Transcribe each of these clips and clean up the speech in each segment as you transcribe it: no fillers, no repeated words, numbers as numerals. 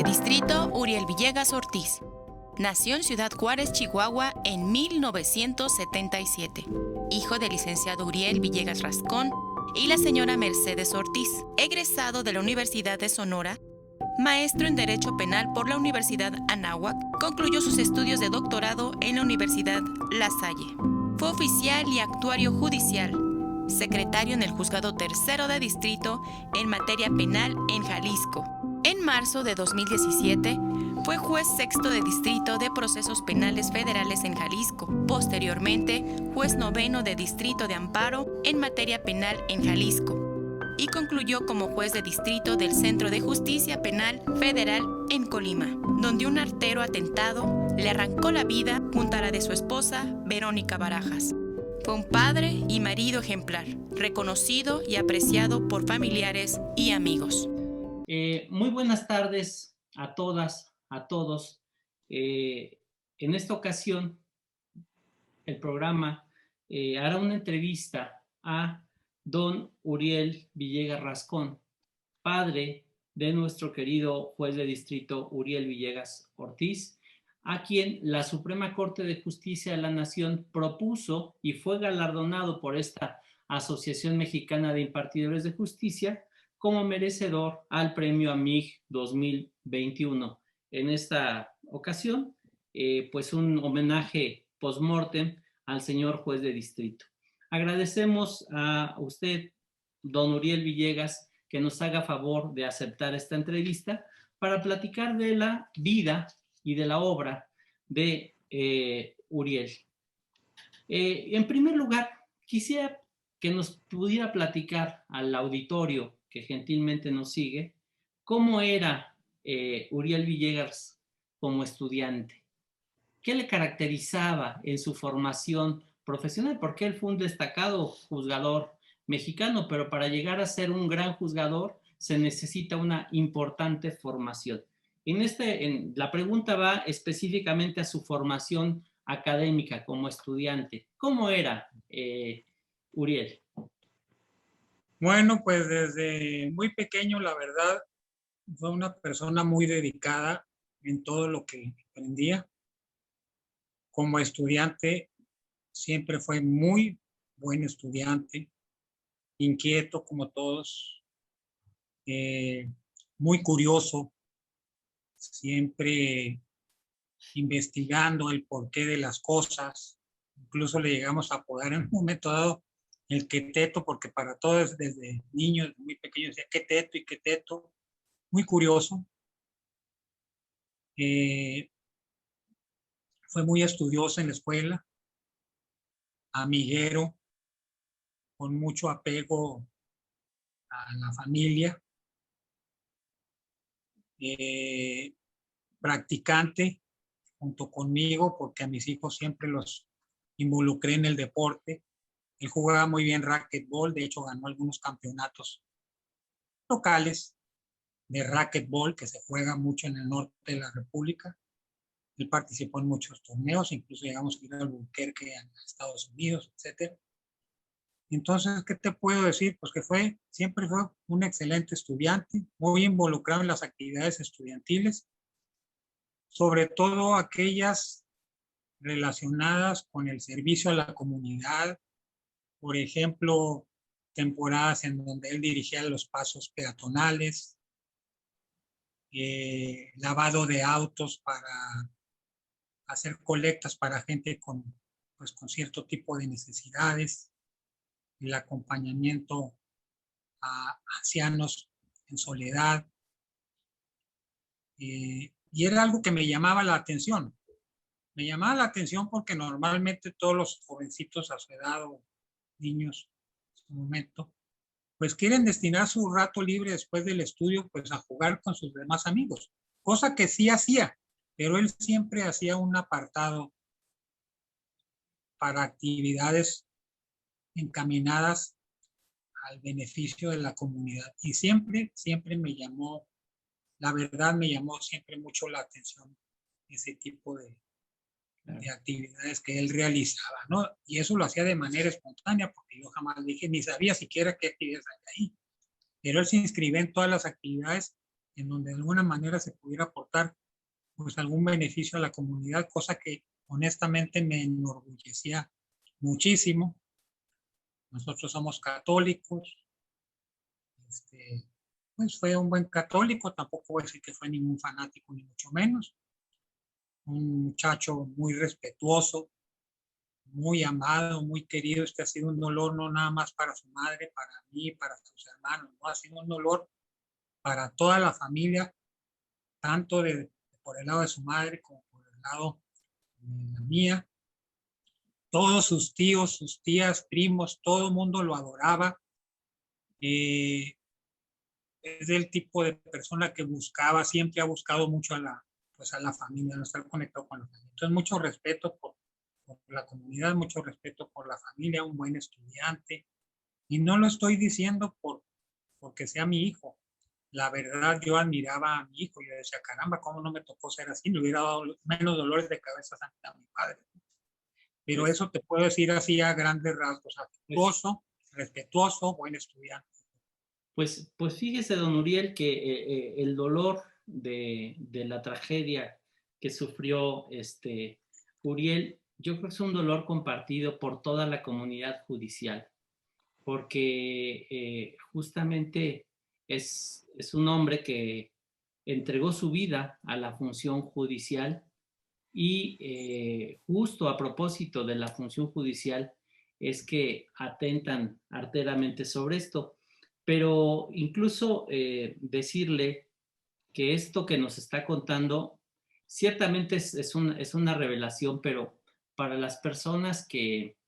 distrito Uriel Villegas Ortiz. Nació en Ciudad Juárez, Chihuahua, en 1977. Hijo del licenciado Uriel Villegas Rascón y la señora Mercedes Ortiz. Egresado de la Universidad de Sonora, maestro en Derecho Penal por la Universidad Anáhuac, concluyó sus estudios de doctorado en la Universidad La Salle. Fue oficial y actuario judicial, secretario en el Juzgado Tercero de Distrito en materia penal en Jalisco. En marzo de 2017, fue juez sexto de Distrito de Procesos Penales Federales en Jalisco. Posteriormente, juez noveno de Distrito de Amparo en materia penal en Jalisco. Y concluyó como juez de distrito del Centro de Justicia Penal Federal en Colima, donde un artero atentado le arrancó la vida junto a la de su esposa, Verónica Barajas. Fue un padre y marido ejemplar, reconocido y apreciado por familiares y amigos. Muy buenas tardes a todas, a todos. En esta ocasión, el programa hará una entrevista a don Uriel Villegas Rascón, padre de nuestro querido juez de distrito Uriel Villegas Ortiz, a quien la Suprema Corte de Justicia de la Nación propuso y fue galardonado por esta Asociación Mexicana de Impartidores de Justicia como merecedor al premio AMIG 2021. En esta ocasión, pues un homenaje post-mortem al señor juez de distrito. Agradecemos a usted, don Uriel Villegas, que nos haga favor de aceptar esta entrevista para platicar de la vida y de la obra de Uriel. En primer lugar, quisiera que nos pudiera platicar al auditorio que gentilmente nos sigue, cómo era Uriel Villegas como estudiante. ¿Qué le caracterizaba en su formación profesional? Porque él fue un destacado juzgador mexicano, pero para llegar a ser un gran juzgador se necesita una importante formación. La pregunta va específicamente a su formación académica como estudiante. ¿Cómo era Uriel? Bueno, pues desde muy pequeño, la verdad, fue una persona muy dedicada en todo lo que aprendía. Como estudiante, siempre fue muy buen estudiante, inquieto como todos, muy curioso, siempre investigando el porqué de las cosas. Incluso le llegamos a apodar en un momento dado el queteto, porque para todos desde niños muy pequeños decía queteto y queteto, muy curioso. Fue muy estudioso en la escuela, amiguero, con mucho apego a la familia, practicante junto conmigo, porque a mis hijos siempre los involucré en el deporte. Él jugaba muy bien racquetball, de hecho ganó algunos campeonatos locales de racquetball que se juega mucho en el norte de la República. Él participó en muchos torneos, incluso llegamos a ir al Albuquerque, a Estados Unidos, etc. Entonces, ¿qué te puedo decir? Pues que siempre fue un excelente estudiante, muy involucrado en las actividades estudiantiles, sobre todo aquellas relacionadas con el servicio a la comunidad. Por ejemplo, temporadas en donde él dirigía los pasos peatonales, lavado de autos para hacer colectas para gente con cierto tipo de necesidades, el acompañamiento a ancianos en soledad. Y era algo que me llamaba la atención. Me llamaba la atención porque normalmente todos los jovencitos a su edad o niños en su momento, pues quieren destinar su rato libre después del estudio pues a jugar con sus demás amigos, cosa que sí hacía, pero él siempre hacía un apartado para actividades encaminadas al beneficio de la comunidad. Y siempre me llamó, la verdad me llamó siempre mucho la atención ese tipo de actividades que él realizaba, ¿no? Y eso lo hacía de manera espontánea, porque yo jamás dije, ni sabía siquiera qué actividades hay ahí. Pero él se inscribía en todas las actividades en donde de alguna manera se pudiera aportar pues algún beneficio a la comunidad, cosa que honestamente me enorgullecía muchísimo. Nosotros somos católicos, pues fue un buen católico, tampoco voy a decir que fue ningún fanático ni mucho menos, un muchacho muy respetuoso, muy amado, muy querido. Ha sido un dolor no nada más para su madre, para mí, para sus hermanos, no, ha sido un dolor para toda la familia, tanto por el lado de su madre como por el lado de la mía. Todos sus tíos, sus tías, primos, todo el mundo lo adoraba. Es del tipo de persona que buscaba, siempre ha buscado mucho pues a la familia, no estar conectado con la familia. Entonces, mucho respeto por la comunidad, mucho respeto por la familia, un buen estudiante. Y no lo estoy diciendo porque sea mi hijo. La verdad, yo admiraba a mi hijo. Yo decía, caramba, ¿cómo no me tocó ser así? Me hubiera dado menos dolores de cabeza a mi padre. Pero pues, eso te puedo decir así a grandes rasgos. Afectuoso, respetuoso, buen estudiante. Pues fíjese, don Uriel, que el dolor de la tragedia que sufrió Uriel, yo creo que es un dolor compartido por toda la comunidad judicial, porque justamente es un hombre que entregó su vida a la función judicial y justo a propósito de la función judicial es que atentan arteramente sobre esto. Pero incluso decirle que esto que nos está contando ciertamente es una revelación, pero para las personas que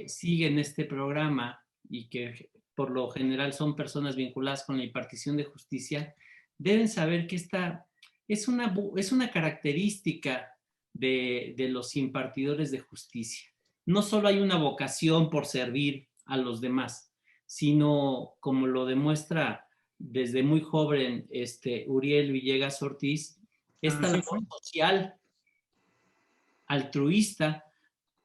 siguen este programa y que por lo general son personas vinculadas con la impartición de justicia, deben saber que esta es una característica de los impartidores de justicia. No solo hay una vocación por servir a los demás, sino como lo demuestra desde muy joven Uriel Villegas Ortiz, esta labor social altruista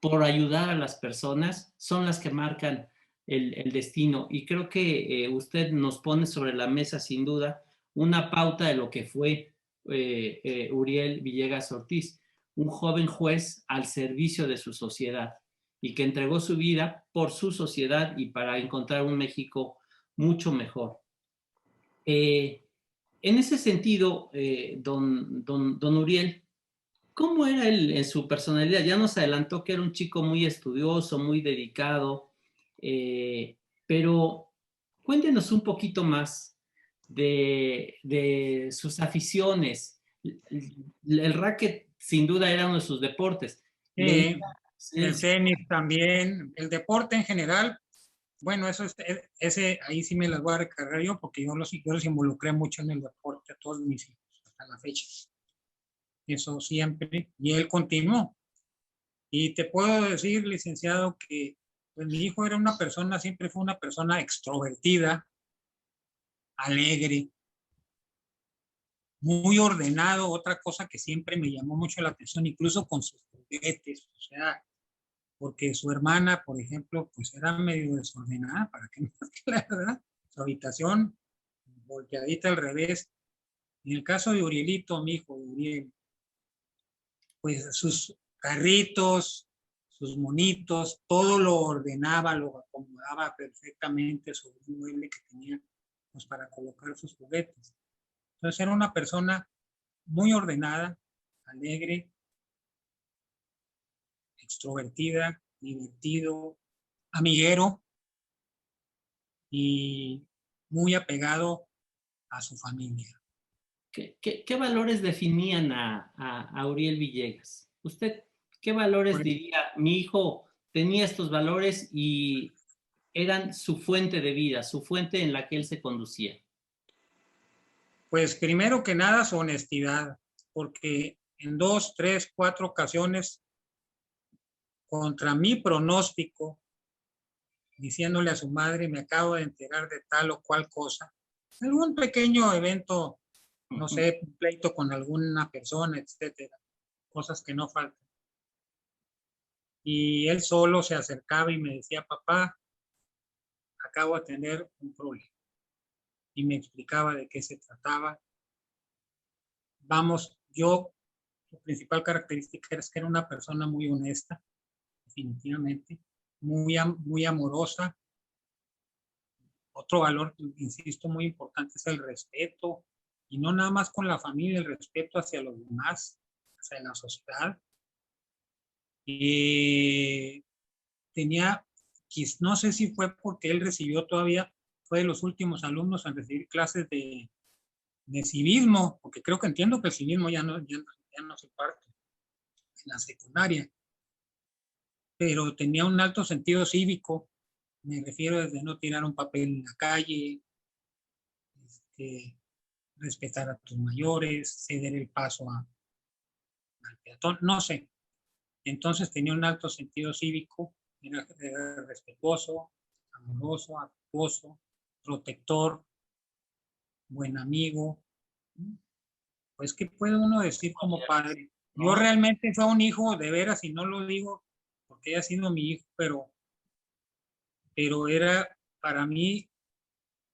por ayudar a las personas son las que marcan el destino. Y creo que usted nos pone sobre la mesa, sin duda, una pauta de lo que fue Uriel Villegas Ortiz, un joven juez al servicio de su sociedad y que entregó su vida por su sociedad y para encontrar un México mucho mejor. En ese sentido, don Uriel, ¿cómo era él en su personalidad? Ya nos adelantó que era un chico muy estudioso, muy dedicado, pero cuéntenos un poquito más de sus aficiones. El racket sin duda era uno de sus deportes. El tenis también, el deporte en general. Bueno, ese ahí sí me las voy a recargar yo porque yo los involucré mucho en el deporte a todos mis hijos hasta la fecha. Eso siempre, y él continuó. Y te puedo decir, licenciado, que pues, mi hijo era una persona, siempre fue una persona extrovertida, alegre, muy ordenado. Otra cosa que siempre me llamó mucho la atención, incluso con sus juguetes, o sea, porque su hermana, por ejemplo, pues era medio desordenada, para que no la verdad, su habitación volteadita al revés. En el caso de Urielito, mi hijo, Uriel, pues sus carritos, sus monitos, todo lo ordenaba, lo acomodaba perfectamente sobre un mueble que tenía pues, para colocar sus juguetes. Entonces era una persona muy ordenada, alegre, extrovertida, divertido, amiguero y muy apegado a su familia. ¿Qué valores definían a Uriel Villegas? ¿Usted qué valores pues, diría? Mi hijo tenía estos valores y eran su fuente de vida, su fuente en la que él se conducía. Pues primero que nada su honestidad, porque en 2, 3, 4 ocasiones contra mi pronóstico, diciéndole a su madre, me acabo de enterar de tal o cual cosa, algún pequeño evento, no sé, un pleito con alguna persona, etcétera, cosas que no faltan. Y él solo se acercaba y me decía, papá, acabo de tener un problema. Y me explicaba de qué se trataba vamos, su principal característica es que era una persona muy honesta, definitivamente, muy amorosa. Otro valor, insisto, muy importante es el respeto, y no nada más con la familia, el respeto hacia los demás, hacia la sociedad. Y tenía, no sé si fue porque él recibió todavía, fue de los últimos alumnos en recibir clases de civismo, porque creo que entiendo que el civismo ya no se parte en la secundaria, pero tenía un alto sentido cívico, me refiero desde no tirar un papel en la calle, respetar a tus mayores, ceder el paso al peatón, no sé. Entonces tenía un alto sentido cívico, era respetuoso, amoroso, afectuoso, protector, buen amigo. Pues, ¿qué puede uno decir como padre? Yo realmente fue un hijo de veras, y no lo digo porque haya sido mi hijo, pero era para mí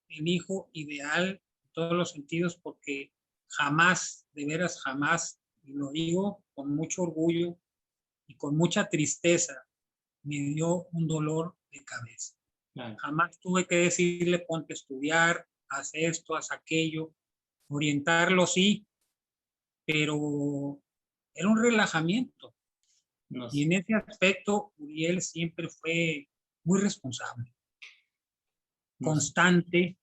el hijo ideal en todos los sentidos, porque jamás, de veras jamás, y lo digo con mucho orgullo y con mucha tristeza, me dio un dolor de cabeza. Claro. Jamás tuve que decirle, ponte a estudiar, haz esto, haz aquello, orientarlo sí, pero era un relajamiento. No sé. Y en ese aspecto, Uriel siempre fue muy responsable, constante,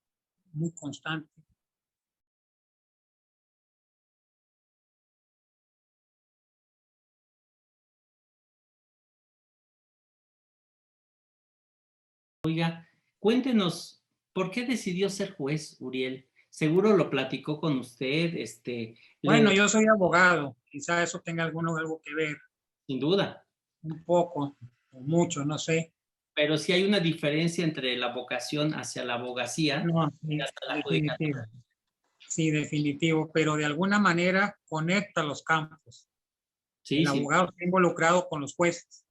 muy constante. Oiga, cuéntenos, ¿por qué decidió ser juez, Uriel? Seguro lo platicó con usted, Bueno, yo soy abogado, quizá eso tenga algo que ver. Sin duda. Un poco, o mucho, no sé. Pero sí hay una diferencia entre la vocación hacia la abogacía y hasta la judicatura. Sí, definitivo, pero de alguna manera conecta los campos. Sí, el abogado está involucrado con los jueces.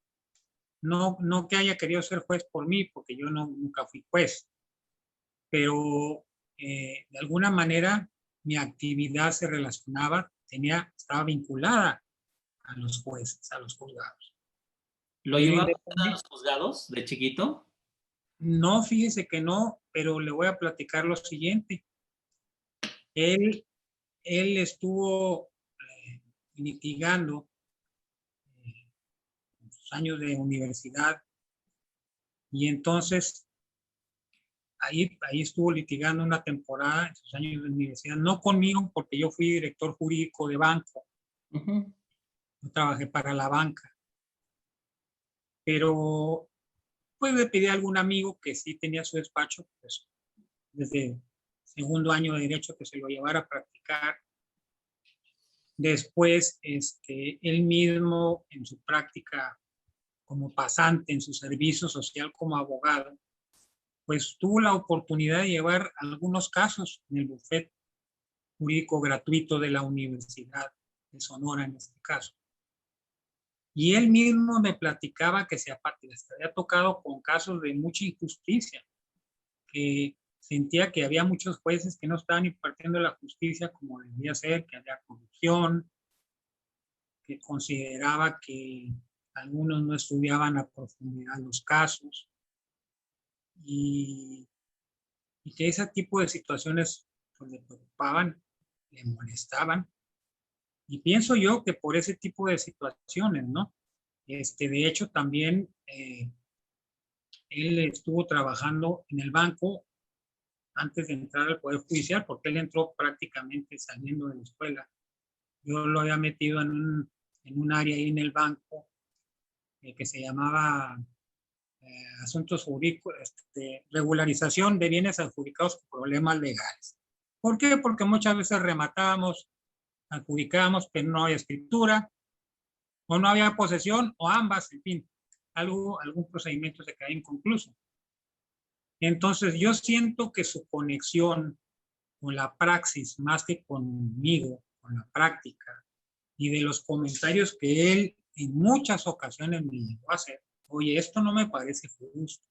No que haya querido ser juez por mí, porque yo nunca fui juez, pero de alguna manera mi actividad se relacionaba, estaba vinculada a los jueces, a los juzgados. ¿Lo llevaba a los juzgados de chiquito? No, fíjese que no, pero le voy a platicar lo siguiente. Él estuvo litigando en sus años de universidad, y entonces ahí estuvo litigando una temporada en sus años de universidad, no conmigo porque yo fui director jurídico de banco. Yo trabajé para la banca, pero pues le pedí a algún amigo que sí tenía su despacho, pues desde segundo año de derecho, que se lo llevara a practicar. Después, él mismo en su práctica como pasante, en su servicio social como abogado, pues tuvo la oportunidad de llevar algunos casos en el bufete jurídico gratuito de la Universidad de Sonora, en este caso. Y él mismo me platicaba que se había tocado con casos de mucha injusticia, que sentía que había muchos jueces que no estaban impartiendo la justicia como debía ser, que había corrupción, que consideraba que algunos no estudiaban a profundidad los casos, y que ese tipo de situaciones pues, le preocupaban, le molestaban. Y pienso yo que por ese tipo de situaciones, ¿no? De hecho, también él estuvo trabajando en el banco antes de entrar al Poder Judicial, porque él entró prácticamente saliendo de la escuela. Yo lo había metido en un área ahí en el banco que se llamaba asuntos jurídicos, regularización de bienes adjudicados por problemas legales. ¿Por qué? Porque muchas veces rematábamos, adjudicábamos, pero no había escritura, o no había posesión, o ambas, en fin, algún procedimiento se queda inconcluso. Entonces yo siento que su conexión con la praxis, más que conmigo, con la práctica, y de los comentarios que él en muchas ocasiones me llegó a hacer, oye, esto no me parece justo,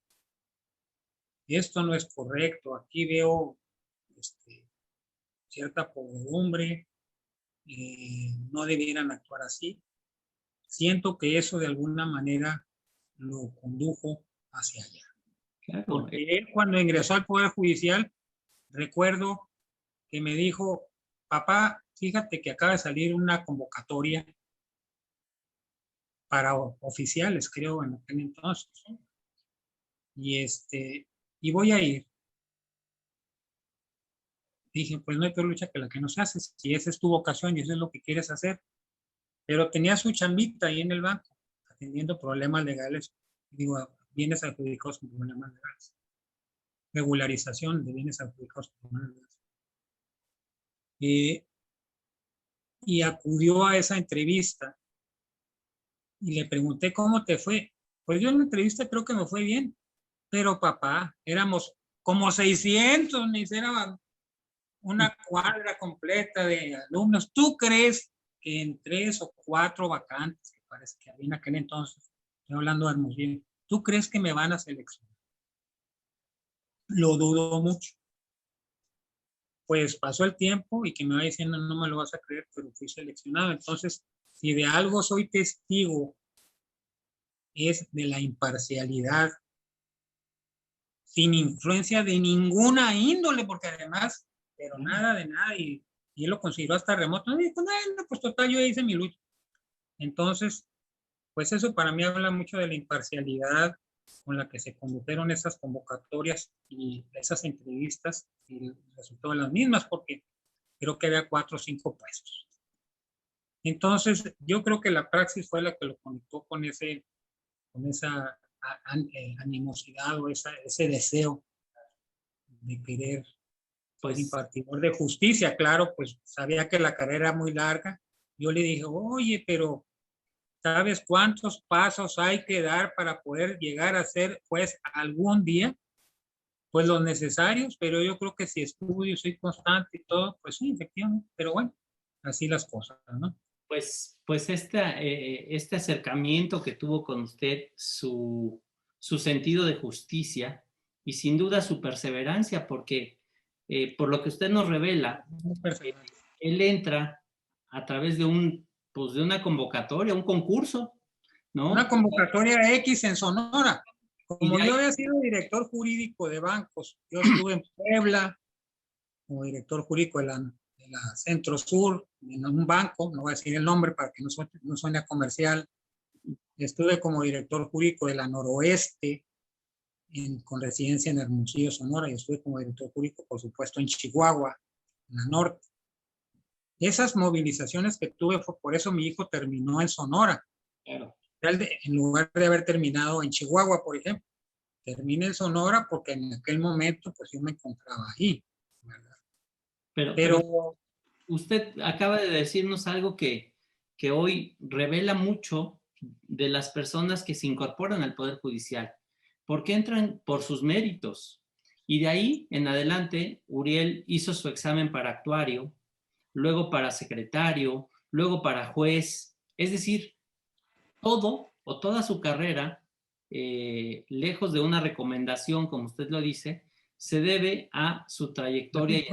esto no es correcto, aquí veo cierta podredumbre, no debieran actuar así. Siento que eso de alguna manera lo condujo hacia allá. Claro. Porque él, cuando ingresó al Poder Judicial, recuerdo que me dijo: papá, fíjate que acaba de salir una convocatoria para oficiales, creo, en aquel entonces. Y voy a ir. Dije, pues no hay peor lucha que la que no se hace. Si esa es tu vocación y eso es lo que quieres hacer. Pero tenía su chambita ahí en el banco, atendiendo problemas legales. Digo, bienes adjudicados con problemas legales. Regularización de bienes adjudicados con problemas legales. Y acudió a esa entrevista y le pregunté, ¿cómo te fue? Pues yo en la entrevista creo que me fue bien. Pero papá, éramos como 600, era una cuadra completa de alumnos. ¿Tú crees que en 3 o 4 vacantes, que parece que había en aquel entonces, estoy hablando de Hermosillo, tú crees que me van a seleccionar? Lo dudo mucho. Pues pasó el tiempo y que me va diciendo, no me lo vas a creer, pero fui seleccionado. Entonces, si de algo soy testigo, es de la imparcialidad, sin influencia de ninguna índole, porque además, pero nada de nada, y él lo consideró hasta remoto. No, dijo, no, pues total, yo hice mi lucha. Entonces, pues eso para mí habla mucho de la imparcialidad con la que se condujeron esas convocatorias y esas entrevistas, y el resultado de las mismas, porque creo que había 4 o 5 puestos. Entonces, yo creo que la praxis fue la que lo conectó con esa animosidad o ese deseo de querer ser impartidor de justicia. Claro, pues sabía que la carrera era muy larga. Yo le dije, oye, pero ¿sabes cuántos pasos hay que dar para poder llegar a ser juez algún día? Pues los necesarios, pero yo creo que si estudio, soy constante y todo, pues sí, efectivamente, pero bueno, así las cosas, ¿no? Pues este acercamiento que tuvo con usted, su sentido de justicia y sin duda su perseverancia, porque por lo que usted nos revela, él entra a través de una convocatoria, un concurso, ¿no? Una convocatoria X en Sonora. Como yo había sido director jurídico de bancos, yo estuve en Puebla como director jurídico de la Centro Sur, en un banco, no voy a decir el nombre para que no suene comercial. Estuve como director jurídico de la Noroeste, con residencia en Hermosillo, Sonora, y estuve como director jurídico, por supuesto, en Chihuahua, en la Norte. Esas movilizaciones que tuve, fue por eso mi hijo terminó en Sonora. Claro. En lugar de haber terminado en Chihuahua, por ejemplo. Terminé en Sonora porque en aquel momento pues yo me encontraba ahí, ¿verdad? Pero usted acaba de decirnos algo que hoy revela mucho de las personas que se incorporan al Poder Judicial, porque entran por sus méritos. Y de ahí en adelante, Uriel hizo su examen para actuario, luego para secretario, luego para juez. Es decir, toda su carrera, lejos de una recomendación, como usted lo dice, se debe a su trayectoria.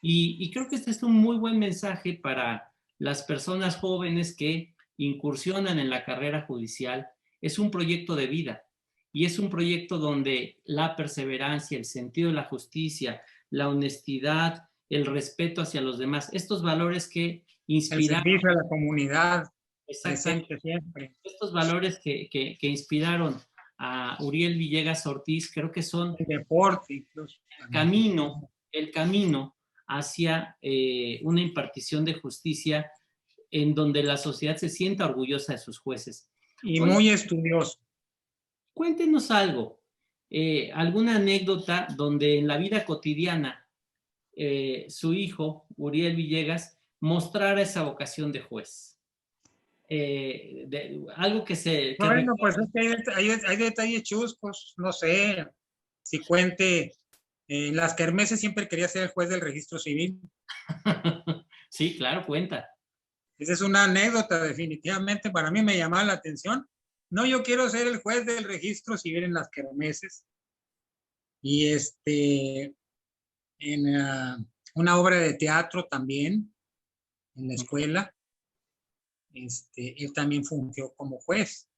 Y creo que este es un muy buen mensaje para las personas jóvenes que incursionan en la carrera judicial. Es un proyecto de vida y es un proyecto donde la perseverancia, el sentido de la justicia, la honestidad, el respeto hacia los demás, estos valores que inspiraron. El servicio a la comunidad. Presente siempre. Estos valores que inspiraron a Uriel Villegas Ortiz, creo que son el deporte, incluso. El camino hacia una impartición de justicia en donde la sociedad se sienta orgullosa de sus jueces. Y muy estudioso. Cuéntenos algo, alguna anécdota donde en la vida cotidiana su hijo, Uriel Villegas, mostrara esa vocación de juez. Algo que se... Bueno, pues es que hay detalles chuscos, no sé, si cuente... En las kermeses siempre quería ser el juez del registro civil. Sí, claro, cuenta. Esa es una anécdota, definitivamente. Para mí me llamaba la atención. No, yo quiero ser el juez del registro civil en las kermeses. Y en una obra de teatro también. en la escuela, él también fungió como juez.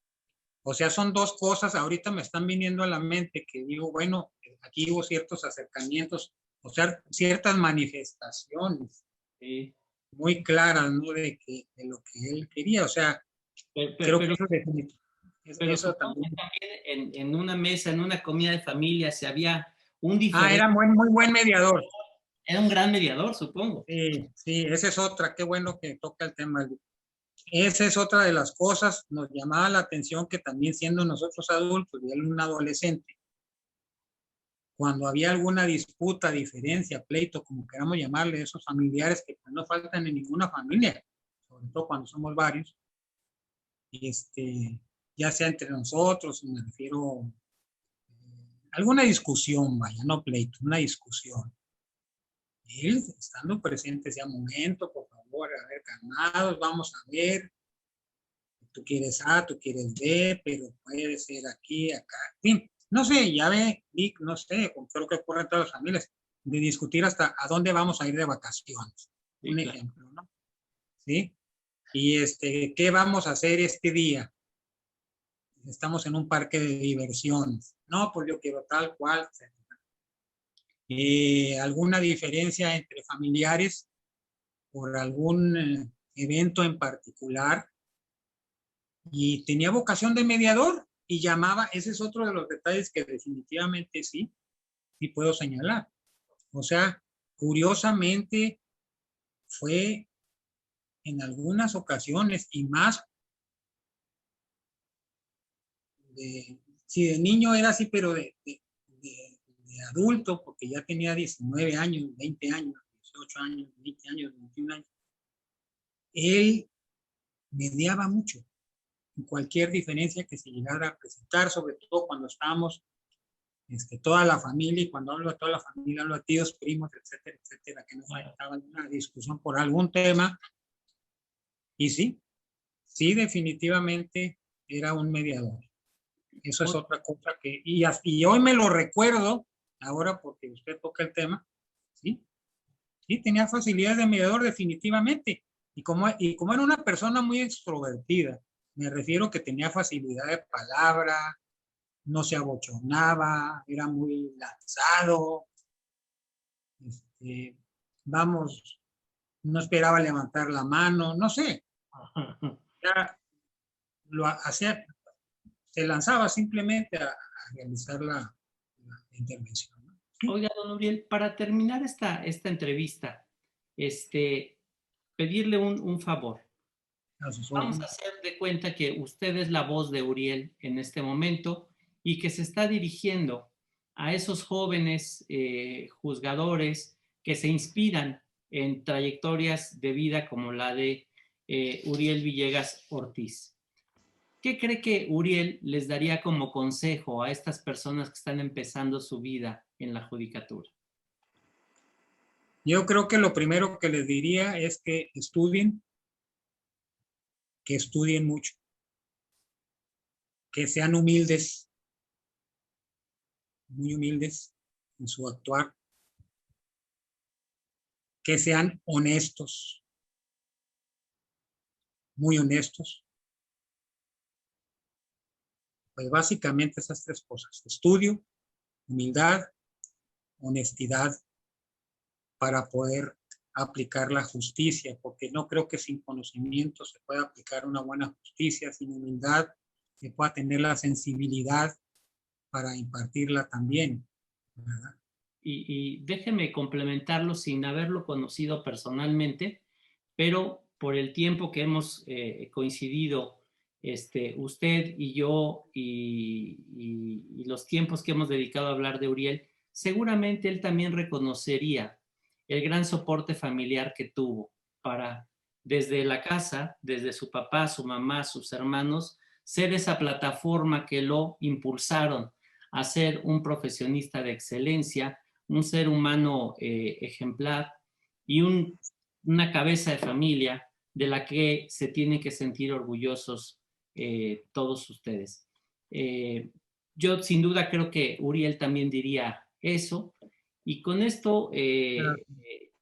O sea, son dos cosas, ahorita me están viniendo a la mente que digo, bueno, aquí hubo ciertos acercamientos, o sea, ciertas manifestaciones muy claras, ¿no? De lo que él quería, o sea, creo que pero eso supongo que también. también en una mesa, en una comida de familia, se había un Era muy buen mediador. Era un gran mediador, supongo. Sí, sí, esa es otra, qué bueno que toca el tema. Esa es otra de las cosas, nos llamaba la atención que también siendo nosotros adultos y él un adolescente, cuando había alguna disputa, diferencia, pleito, como queramos llamarle, esos familiares que no faltan en ninguna familia, sobre todo cuando somos varios, ya sea entre nosotros, me refiero alguna discusión, vaya, no pleito, una discusión. Él, estando presente, decía, momento, por favor, a ver, calmados, vamos a ver, tú quieres A, tú quieres B, pero puede ser aquí, acá, en fin, no sé, ya ve, Vic, no sé, creo que ocurre en todas las familias, de discutir hasta a dónde vamos a ir de vacaciones, Sí, un claro. ejemplo, ¿no? ¿Sí? Y ¿qué vamos a hacer este día? Estamos en un parque de diversiones. No, pues yo quiero tal cual. ¿Alguna diferencia entre familiares por algún evento en particular? Y tenía vocación de mediador y llamaba, ese es otro de los detalles que definitivamente sí puedo señalar. O sea, curiosamente fue en algunas ocasiones y más si de niño era así, pero de adulto, porque ya tenía 19 años, 20 años, 18 años, 20 años, 21 años, él mediaba mucho en cualquier diferencia que se llegara a presentar, sobre todo cuando estábamos toda la familia, y cuando hablo de toda la familia, hablo de tíos, primos, etcétera, etcétera, que no faltaba una discusión por algún tema. Y sí, definitivamente era un mediador. Eso es otra cosa que, y hoy me lo recuerdo, ahora porque usted toca el tema, sí, tenía facilidades de mediador definitivamente. Y como era una persona muy extrovertida, me refiero que tenía facilidad de palabra, no se abochonaba, era muy lanzado, vamos, no esperaba levantar la mano, no sé, ya lo hacía, se lanzaba simplemente a realizar la intervención. Oiga, don Uriel, para terminar esta entrevista, pedirle un favor. Vamos a hacer de cuenta que usted es la voz de Uriel en este momento y que se está dirigiendo a esos jóvenes juzgadores que se inspiran en trayectorias de vida como la de Uriel Villegas Ortiz. ¿Qué cree que Uriel les daría como consejo a estas personas que están empezando su vida en la judicatura? Yo creo que lo primero que les diría es que estudien mucho, que sean humildes, muy humildes en su actuar, que sean honestos, muy honestos. Pues básicamente esas tres cosas: estudio, humildad, honestidad, para poder aplicar la justicia, porque no creo que sin conocimiento se pueda aplicar una buena justicia, sin humildad se pueda tener la sensibilidad para impartirla también, ¿verdad? Y déjeme complementarlo sin haberlo conocido personalmente, pero por el tiempo que hemos coincidido usted y yo y los tiempos que hemos dedicado a hablar de Uriel, seguramente él también reconocería el gran soporte familiar que tuvo para, desde la casa, desde su papá, su mamá, sus hermanos, ser esa plataforma que lo impulsaron a ser un profesionista de excelencia, un ser humano ejemplar y una cabeza de familia de la que se tienen que sentir orgullosos todos ustedes. Yo sin duda creo que Uriel también diría eso. Y con esto, de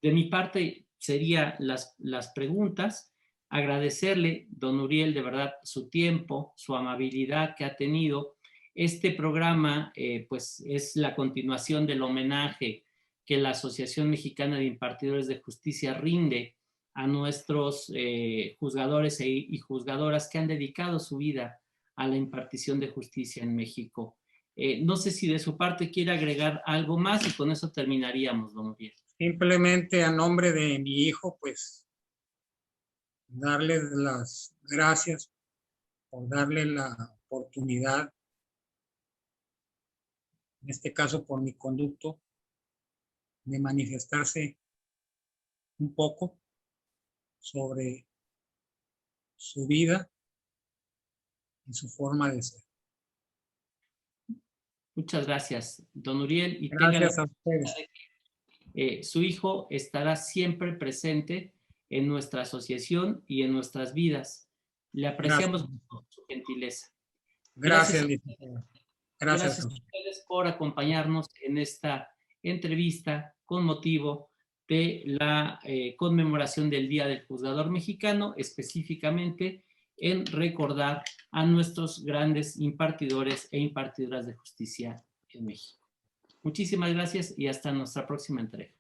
mi parte, serían las preguntas. Agradecerle, don Uriel, de verdad, su tiempo, su amabilidad que ha tenido. Este programa, pues, es la continuación del homenaje que la Asociación Mexicana de Impartidores de Justicia rinde a nuestros juzgadores y juzgadoras que han dedicado su vida a la impartición de justicia en México. No sé si de su parte quiere agregar algo más y con eso terminaríamos, don Uriel. Simplemente a nombre de mi hijo, pues, darles las gracias por darle la oportunidad, en este caso por mi conducto, de manifestarse un poco sobre su vida y su forma de ser. Muchas gracias, don Uriel. Y gracias a ustedes. Su hijo estará siempre presente en nuestra asociación y en nuestras vidas. Le apreciamos mucho su gentileza. Gracias. Gracias a ustedes por acompañarnos en esta entrevista con motivo de la conmemoración del Día del Juzgador Mexicano, específicamente en recordar a nuestros grandes impartidores e impartidoras de justicia en México. Muchísimas gracias y hasta nuestra próxima entrega.